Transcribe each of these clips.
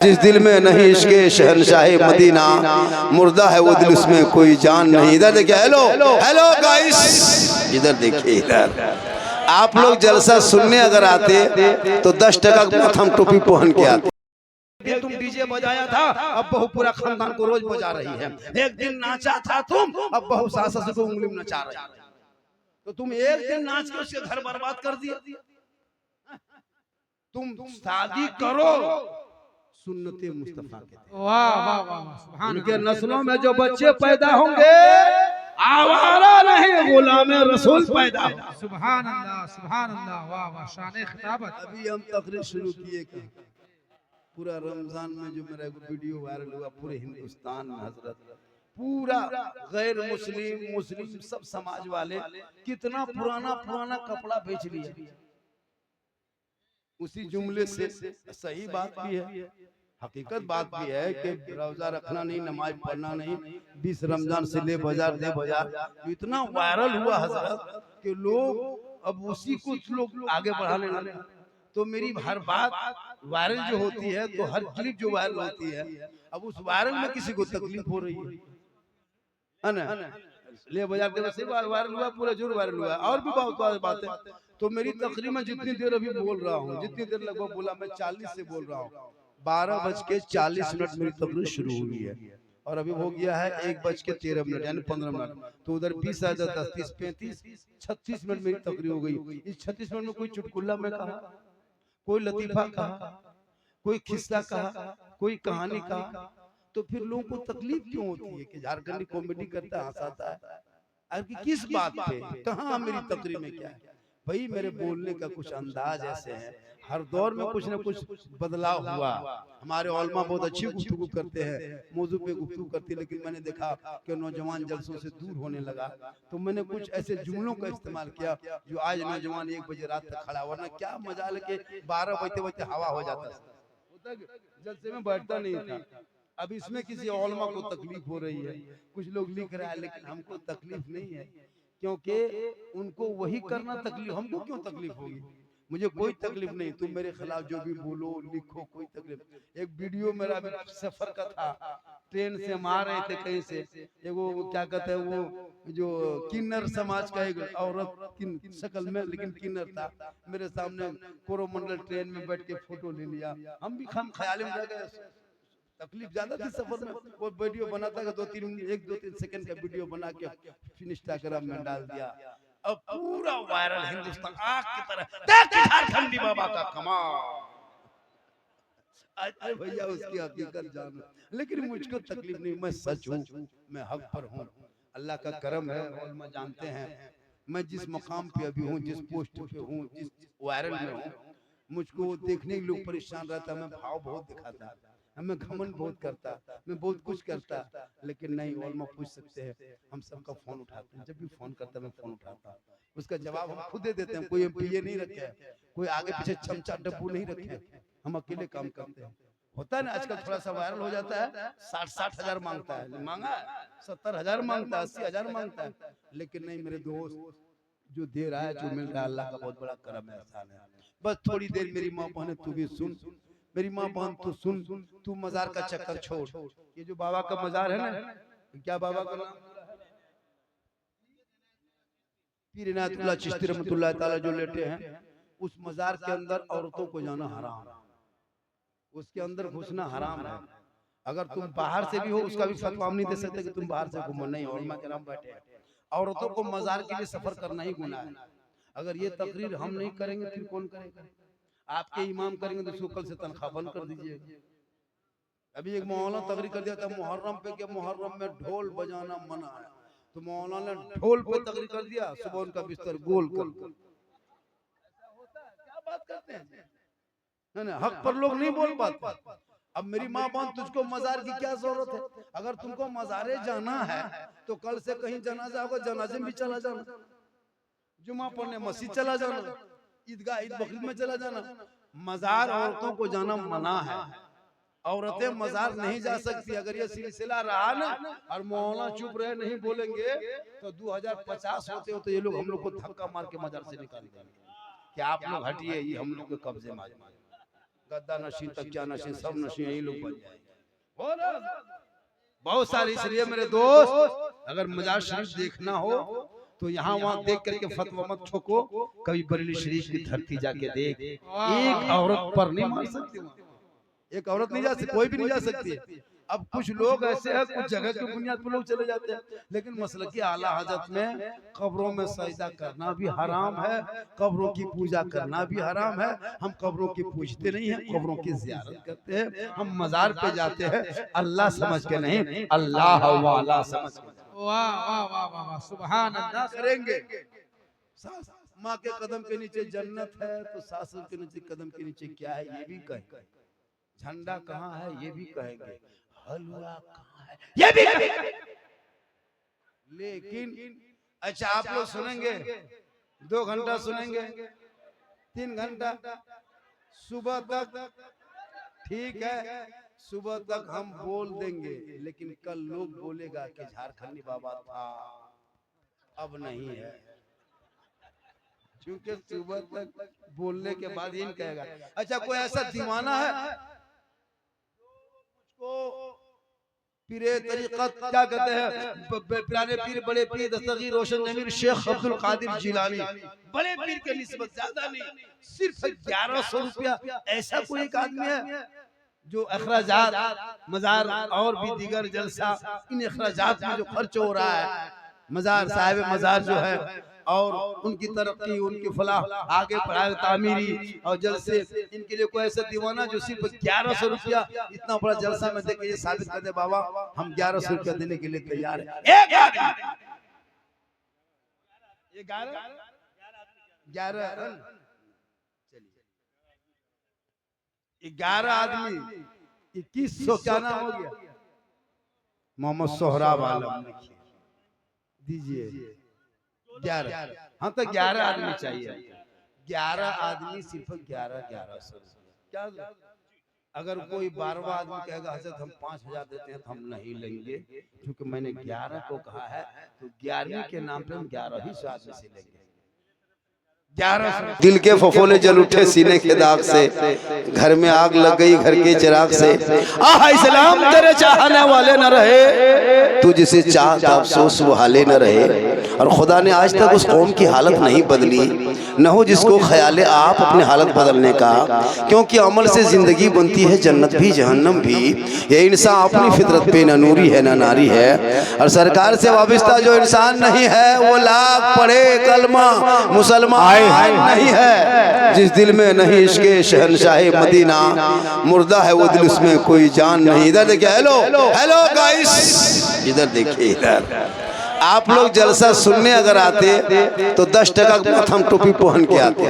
जिस दिल में नहीं इश्क़े शहनशाहे मदीना, मुर्दा है वो दिल, उसमें कोई जान नहीं। इधर देखिए, हेलो हेलो गाइस, इधर देखिए, इधर आप लोग जलसा सुनने अगर आते तो 10% माथम टोपी पहन के आते। तुम डीजे बजाया था, अब बहू पूरा खानदान को रोज बजा रही है। एक दिन नाचा था तुम, अब बहू सास ससुर को उंगली में नचा रही है। तो तुम एक दिन नाच के उसके घर बर्बाद कर दिया। तुम शादी करो सुन्नते मुस्तफा के, वाह वाह वाह, उनके नस्लों में जो बच्चे पैदा होंगे आवारा नहीं गुलाम रसूल पैदा होगा। सुभान अल्लाह सुभान अल्लाह, वाह वाह, शान खिताबत। अभी हम तकरीर शुरू किए पूरा रमजान में जो मेरा वीडियो वायरल हुआ पूरे हिंदुस्तान में, हजरत पूरा गैर मुस्लिम मुस्लिम सब समाज वाले कितना पुराना पुराना कपड़ा बेच लिया। उसी जुमले से सही बात भी है, हकीकत बात भी है कि रोजा रखना नहीं, नमाज पढ़ना नहीं, 20 रमजान से ले बाजार दे बाजार इतना वायरल हुआ हजरत कि लोग अब उसी को लोग आगे बढ़ाने लगे। तो मेरी हर बात वायरल जो होती है, तो हर क्लिप जो वायरल होती है, अब उस वायरल में किसी को तकलीफ हो रही है ना, ले बाजार दे से वायरल हुआ, पूरा जोर वायरल हुआ। और भी बहुत बात है। तो मेरी तकरीर में जितनी देर अभी बोल रहा हूँ, जितनी देर लगभग बोला, मैं 40 से बोल रहा हूँ, 12:40 मेरी तकरीर शुरू हुई है और अभी हो गया है 1:13 यानी 15 मिनट। तो उधर 20 आ जाता, 30 35 36 मिनट मेरी तकरीर हो गई। इस 36 मिनट में कोई चुटकुला में कहा, कोई लतीफा कहा, कोई किस्सा कहा, कोई कहानी कहा, तो फिर लोगों को तकलीफ क्यों होती है कि झारखंडी कॉमेडी करता है, हंसाता है? आपकी किस बात पे, कहाँ मेरी तकरीर में क्या है? भाई मेरे बोलने का कुछ अंदाज ऐसे है, हर दौर में कुछ न कुछ बदलाव हुआ। हमारे उलमा बहुत अच्छी गुफ्तगू करते हैं, मौजू पे गुफ्तगू करते, लेकिन मैंने देखा कि नौजवान जलसों से दूर होने लगा, तो मैंने कुछ ऐसे जुमलों का इस्तेमाल किया जो आज नौजवान 1 बजे रात तक खड़ा, वरना क्या मजा लेके 12 बजते बजते हवा हो जाता है, जलसे में बैठता नहीं था। अब इसमें किसी उलमा को तकलीफ हो रही है, कुछ लोग लिख रहा है, लेकिन हमको तकलीफ नहीं है, क्योंकि उनको वही करना तकलीफ, हमको क्यों तकलीफ होगी? मुझे कोई तकलीफ नहीं, तुम मेरे खिलाफ जो भी बोलो लिखो, कोई तकलीफ। एक वीडियो मेरा अभी सफर का था, ट्रेन से हम आ रहे थे कहीं से, वो क्या कहते हैं, वो जो किन्नर समाज का एक औरत की शक्ल में, लेकिन किन्नर था, मेरे सामने कोरोमंडल ट्रेन में बैठ के फोटो ले लिया। हम भी हम ख्याल में रह गए, तकलीफ ज्यादा थी सफर में। वो वीडियो बनाता है 1-2-3 सेकंड का वीडियो बना के इंस्टाग्राम में डाल दिया, अब पूरा वायरल हिंदुस्तान आग की तरह। देख झारखंडी बाबा का कमाल, अरे भैया उसकी हकीकत जानो, लेकिन मुझको तकलीफ नहीं, मैं सच हूँ, मैं हक पर हूँ, अल्लाह का करम है। उलमा जानते हैं मैं जिस मकाम पे अभी हूँ, जिस पोस्ट पे हूँ, जिस वायरल में हूँ, मुझको देखने के लोग परेशान रहता, मैं भाव बहुत दिखाता, मैं घमंड बहुत करता, मैं बहुत कुछ करता, लेकिन नहीं, उलमा पूछ सकते हैं, हम सबका फोन उठाते हैं, जब भी फोन करता मैं फोन उठाता, उसका जवाब हम खुद दे देते हैं। कोई एमपीए नहीं रखे हैं, कोई आगे पीछे चमचा डब्बू नहीं रखे हैं, हम अकेले काम करते हैं। होता है ना आजकल थोड़ा सा वायरल हो जाता है, 60 हजार मांगता है, मांगा 70 हजार मांगता है, 80 हजार मांगता है, लेकिन नहीं मेरे दोस्त, जो दे रहा है, जो मिल रहा है, अल्लाह का बहुत बड़ा करम है, एहसान है। बस थोड़ी देर मेरी माँ बहन तू भी सुन, मेरी माँ बहन तू सुन, तू मजार का चक्कर छोड़। ये जो बाबा का मजार है ना, क्या बाबा का नाम, पीर इनायतुल्लाह चिश्ती रहमतुल्लाह ताला जो लेटे हैं, उस मजार के अंदर औरतों को जाना हराम है, उसके अंदर घुसना हराम है। अगर तुम बाहर से भी हो, उसका भी फतवा हम नहीं दे सकते कि तुम बाहर से घूमो, नहीं, उलमा के नाम बैठे हैं। औरतों को मजार के लिए सफर करना ही गुनाह है। अगर ये तकरीर हम नहीं करेंगे फिर कौन करेगा? आपके इमाम करेंगे तो उसको कल से तनख्वाह बंद कर दीजिए। अभी एक मौलाना तकरीर कर दिया था मुहर्रम पे, कि मुहर्रम में ढोल बजाना मना है, तो मौलाना ने ढोल पे तकरीर कर दिया, सुबह उनका बिस्तर गोल कर। ऐसा होता है, क्या बात करते हैं, ना हक पर लोग नहीं बोल पाते। अब मेरी माँ बहन, तुझको मजार की क्या जरूरत है? अगर तुमको मजारे जाना है तो कल से कहीं जनाजा होगा, जनाजे में भी चला जाना, जुमा पढ़ने मस्जिद चला जाना, ईदगाह ईद बकरीद में चला जाना। मजार औरतों को जाना मना है, औरतें मजार नहीं जा सकती। अगर ये सिलसिला रहा ना और मौलाना चुप रहे, नहीं बोलेंगे, तो 2050 होते होते ये लोग हम लोग को धक्का मार के मजार से निकाल देंगे कि आप लोग हटिए, ये हम लोग के कब्जे में। गद्दा नशीन, तकिया नशीन, सब नशीन यही लोग बन जाएंगे। हो ना बहुत सारी। इसलिए मेरे दोस्त अगर मजार शरीफ देखना हो तो यहाँ वहाँ देख करके फतवा मत ठोको, कभी बरेली शरीफ की धरती जाके देख। एक औरत पर नहीं मार सकती, एक औरत नहीं जा सकती, कोई भी नहीं जा सकती। अब कुछ लोग ऐसे हैं, कुछ जगह की बुनियाद पर लोग चले जाते हैं, लेकिन मसलकी आला हजरत में कब्रों में सजदा करना भी हराम है, कब्रों की पूजा करना भी हराम है। हम कब्रों की पूजते नहीं हैं, कब्रों की ज़ियारत करते हैं। हम मजार पे जाते हैं अल्लाह समझ के नहीं, अल्लाह वाला समझ के। वाह वाह वाह वाह वाह, सुभान अल्लाह। करेंगे माँ के कदम के नीचे जन्नत है, तो सासुर के नीचे कदम के नीचे क्या है ये भी कहेंगे, झंडा कहाँ है ये भी कहेंगे, हलवा कहाँ है ये भी कहेंगे। लेकिन अच्छा आप लोग सुनेंगे, 2 घंटा सुनेंगे, 3 घंटा सुबह तक, ठीक है सुबह तक हम बोल देंगे, लेकिन कल लोग बोलेगा कि झारखंडी बाबा था, अब नहीं है। क्योंकि सुबह तक बोलने के बाद इन कहेगा। अच्छा कोई ऐसा दीवाना है को पीरे तरीक़त क्या कहते हैं, पुराने पीर, बड़े पीर दस्तगीर रोशन जमीर शेख अब्दुल कादिर जिलानी, बड़े पीर के निस्बत ज्यादा नहीं, सिर्फ 1100 रुपया। ऐसा कोई एक आदमी है जो अखराजात मजार और भी दीगर जलसा, इन अखराजात में जो खर्च हो रहा है, मजार साहिब मजार जो है और उनकी तरक्की, उनकी फलाह, आगे पढ़ाई, तामीरी और जलसे, इनके लिए कोई ऐसा दीवाना जो सिर्फ 1100 रुपया इतना बड़ा जलसा में देके ये साबित कर दे बाबा हम 1100 रुपया देने के लिए तैयार है। 11 आदमी 2100 क्या नाम हो गया, मोहम्मद सोहराब आलम दीजिए 11। हाँ तो 11 आदमी चाहिए, 11 आदमी सिर्फ 1100 क्या। अगर कोई 12वां आदमी कहेगा हजरत हम 5000 देते हैं तो हम नहीं लेंगे, क्योंकि मैंने 11 को कहा है, तो 11वीं के नाम पे हम 11 ही आदमी से लेंगे। 1100 दिल के फफोले जल उठे सीने के दाग से, घर में आग लग गई घर के चिराग से। आह इस्लाम तेरे चाहने वाले न रहे, तू जिसे चाहता अफसोस वो हाले न रहे। और खुदा ने आज तक उस कौम की हालत नहीं बदली, न हो जिसको ख्याल आप अपने हालत बदलने का, क्योंकि अमल से जिंदगी बनती है जन्नत भी जहन्नम भी। ये इंसान अपनी फितरत पे न नूरी है न नारी है, और सरकार से वाबस्ता जो इंसान नहीं है वो लाख पढ़े कलमा मुसलमान नहीं है। जिस दिल में नहीं इश्क़े शहनशाह मदीना, मुर्दा है वो दिल, उसमें कोई जान नहीं। इधर देखिए, हेलो हेलो गाइस, इधर देखिए, इधर आप लोग जलसा सुनने अगर आते तो 10% हम टोपी पहन के आते।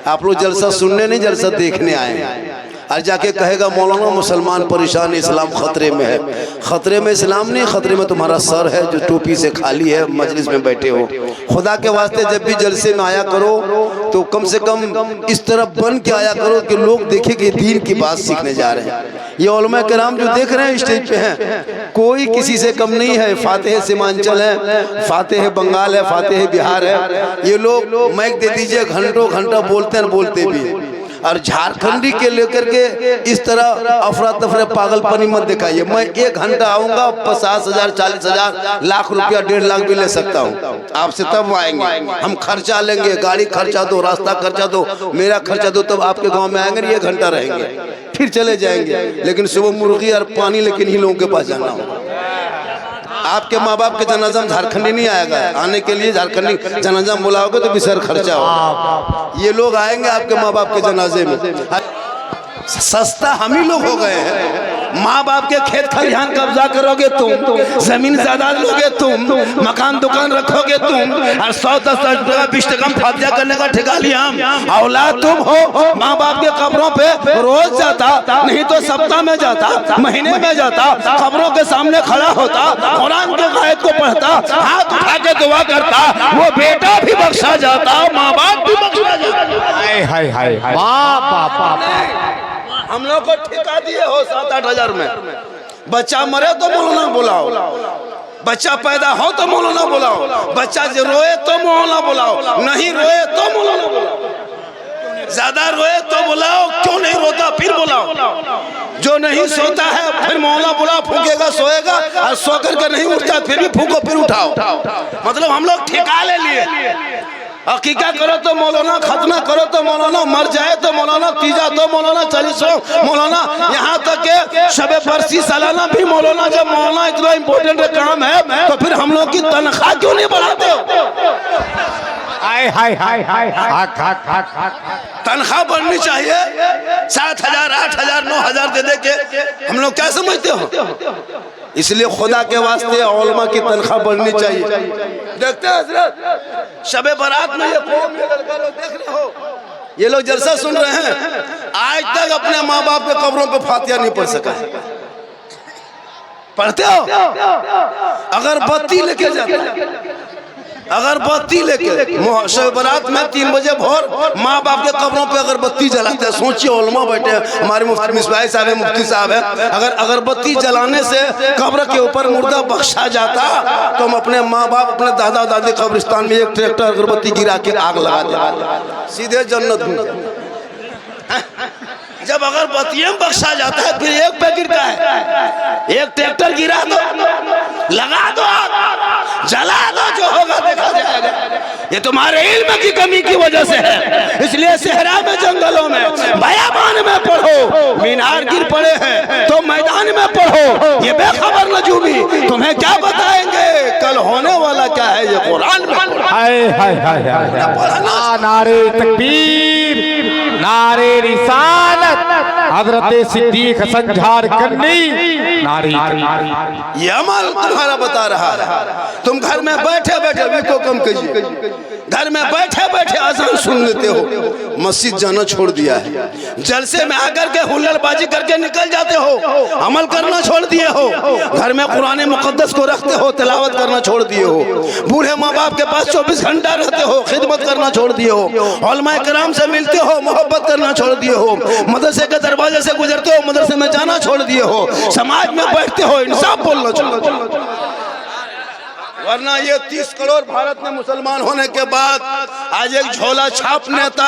आप लोग जलसा सुनने नहीं, जलसा देखने आए। और जाके कहेगा मौलाना मुसलमान परेशान, इस्लाम खतरे में है। खतरे में इस्लाम नहीं, खतरे में तुम्हारा सर है जो टोपी से खाली है, मजलिस में बैठे हो। खुदा के वास्ते जब भी जलसे में आया करो तो कम से कम इस तरह बन के आया करो कि लोग देखें कि दीन की बात सीखने जा रहे हैं। ये उलमा किराम जो देख रहे हैं स्टेज पे हैं, कोई किसी से कम नहीं है। फातेह सीमांचल है, फातेह बंगाल है, फातेह बिहार है। ये लोग माइक दे दीजिए, घंटों घंटा बोलते हैं, बोलते भी। और झारखंडी के लेकर के इस तरह अफरा तफरा पागलपनी मत दिखाइए। मैं 1 घंटा आऊंगा, 50,000 40,000 लाख रुपया 1.5 लाख भी ले सकता हूँ आपसे, तब आएंगे। हम खर्चा लेंगे, गाड़ी खर्चा दो, रास्ता खर्चा दो, मेरा खर्चा दो, तब आपके गांव में आएंगे। 1 घंटा रहेंगे फिर चले जाएंगे। लेकिन सुबह मुर्गी और पानी लेकिन ही लोगों के पास जाना होगा। आपके माँ बाप के जनाजा में झारखंडी नहीं आएगा, आने के लिए झारखंडी जनाजा बुलाओगे तो भी सर खर्चा होगा। ये लोग आएंगे आपके माँ बाप के जनाजे में। सस्ता हम ही लोग हो गए हैं। माँ बाप के खेत खलिहान कब्जा करोगे तुम, जमीन जायदाद लोगे तुम, मकान दुकान रखोगे तुम, और 100-10 टका 20 टका फायदा करने का ठेका लिया हम। औलाद तुम हो, माँ बाप के कब्रों पे रोज जाता, नहीं तो सप्ताह में जाता, महीने में जाता, कब्रों के सामने खड़ा होता, कुरान के आयत को पढ़ता, हाथ उठा के दुआ करता, वो बेटा भी बख्शा जाता, माँ बाप भी बख्शा जाता। हम लोग को ठेका दिए हो 7-8 हजार में। बच्चा मरे तो मौलाना बुलाओ, बच्चा पैदा हो तो मौलाना बुलाओ, बच्चा जो रोए तो मौलाना बुलाओ, नहीं रोए तो मौलाना बुलाओ। ज्यादा रोए तो बुलाओ, क्यों नहीं रोता फिर बुलाओ। जो नहीं सोता है फिर मौला बुला, फूकेगा सोएगा, और सो करके नहीं उठता फिर भी फूको फिर उठाओ। मतलब हम लोग ठिका ले लिए, अकीका करो तो मौलाना, खतना करो तो मौलाना, मर जाए तो मौलाना, तीजा तो मौलाना, 40 मौलाना, यहाँ तक के शबे बरसी सालाना भी मौलाना। जब मौलाना इतना इम्पोर्टेंट काम है तो फिर हम लोग की तनख्वाह क्यों नहीं बढ़ाते हो? हाय हाय हाय हाय हाय, तनख्वाह बढ़नी चाहिए। 7,000 8,000 9,000 दे के हम लोग क्या समझते हो? इसलिए खुदा के वास्ते उलमा की तनख्वाह बढ़नी चाहिए। देखते हैं हजरत, शबे बारात में ये कौम, ये लड़का लोग देख रहे हो, ये लोग जलसा सुन रहे हैं, आज तक अपने माँ बाप के कब्रों पे फातिहा नहीं पढ़ सका है। पढ़ते हो? अगर बत्ती लेके जाते, अगर बत्ती लेके शब बारात में 3 बजे भोर माँ बाप के कब्रों पे अगरबत्ती जलाते हैं। सोचिए, उलमा बैठे हैं, हमारे मुफ्ती मिसबाही साहब है, मुफ्ती साहब है, अगर अगरबत्ती जलाने से कब्र के ऊपर मुर्दा बख्शा जाता तो हम अपने माँ बाप, अपने दादा दादी कब्रिस्तान में एक ट्रैक्टर अगरबत्ती गिरा के आग लगा देते, सीधे जन्नत में। जब अगरबत्तियां बख्शा जाता है फिर एक पे गिरता है, एक ट्रैक्टर गिरा दो, लगा दो, जला दो, जो होगा देखा जाएगा। ये तुम्हारे इल्म की कमी की वजह से है। इसलिए सहरा में, जंगलों में, बयाबान में पढ़ो, मीनार गिर पड़े हैं तो मैदान में पढ़ो। ये बेखबर नजूमी तुम्हें क्या बताएंगे कल होने वाला क्या है, ये कुरान में। हाय हाय हाय हाय, नारे तकबीर, नारे रिसालत, हजरत सिद्दीक हसन झारखंडी, नारी। ये अमल तुम्हारा बता रहा है। तुम घर में बैठे बैठे को कम कीजिए, घर में बैठे बैठे अज़ान सुन लेते हो, मस्जिद जाना छोड़ दिया है, जलसे में आकर के हुल्लड़बाजी करके निकल जाते हो, अमल करना छोड़ दिए हो, घर में कुरान मुक़द्दस को रखते हो, तिलावत करना छोड़ दिए हो, बूढ़े माँ बाप के पास 24 घंटा रहते हो, खिदमत करना छोड़ दिए हो, उलमाए किराम से मिलते हो, मोहब्बत करना छोड़ दिए हो, मदरसे के दरवाजे से गुजरते हो, मदरसे में जाना छोड़ दिए हो, समाज में बैठते हो, इंसाफ बोलना छोड़ दिए। वरना ये 30 करोड़ भारत में मुसलमान होने के बाद आज एक झोला छाप नेता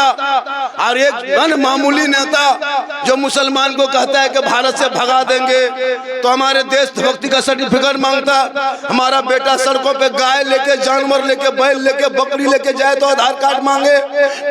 और एक गन मामूली नेता जो मुसलमान को कहता है कि भारत से भगा देंगे तो हमारे देशभक्ति का सर्टिफिकेट मांगता, हमारा बेटा सड़कों पे गाय लेके, जानवर लेके, बैल लेके, बकरी लेके जाए तो आधार कार्ड मांगे,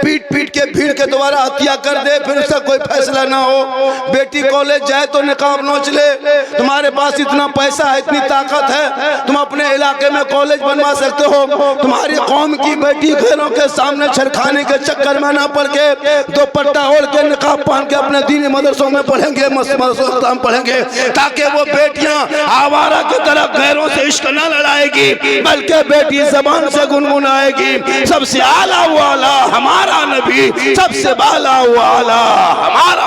पीट पीट के भीड़ के द्वारा हत्या कर दे, फिर उसका कोई फैसला ना हो, बेटी कॉलेज जाए तो निकाब नोच ले। तुम्हारे पास इतना पैसा है, इतनी ताकत है, तुम अपने इलाके में कॉलेज बनवा सकते हो, तुम्हारी कौम की बेटी घरों के सामने छरखाने के चक्कर में ना पड़ के दो पट्टा ओढ़ के निकाब पहन के अपने दीनी मदरसों में पढ़ेंगे, मदरसों पढ़ेंगे, ताकि वो बेटियां आवारा की तरह गैरों से इश्क न लड़ाएगी, बल्कि बेटी जबान से गुनगुनाएगी, सबसे आला वाला हमारा नबी, सबसे बाला वाला हमारा।